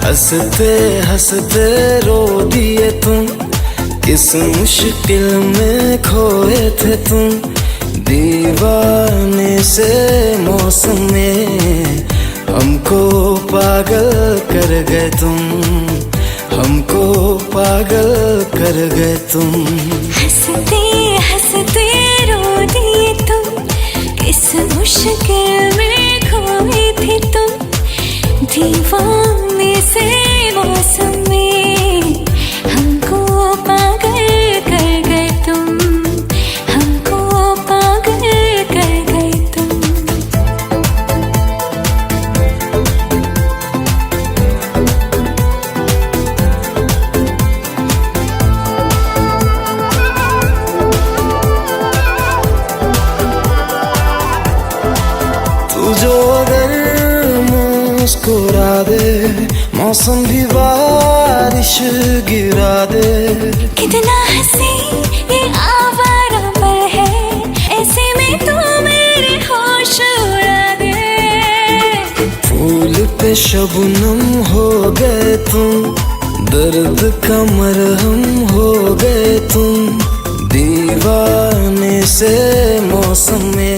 हंसते हंसते रो दिए तुम, किस मुश्किल में खोए थे तुम। दीवाने से मौसम में हमको पागल कर गए तुम, हमको पागल कर गए तुम। हंसते हंसते रो दिए तुम, किस मुश्किल में खोए थे तुम। दीवाने से मौसम में हमको पागल कर गए तुम, हमको पागल कर गए तुम। तू जो अगर मुस्कुरा दे, मौसम भी बारिश गिरा दे। कितना हंसी ये आवारा पल है, ऐसे में तू मेरे होश उड़ा दे। फूल पे शबनम हो गए तुम, दर्द का मरहम हो गए तुम। दीवाने से मौसम में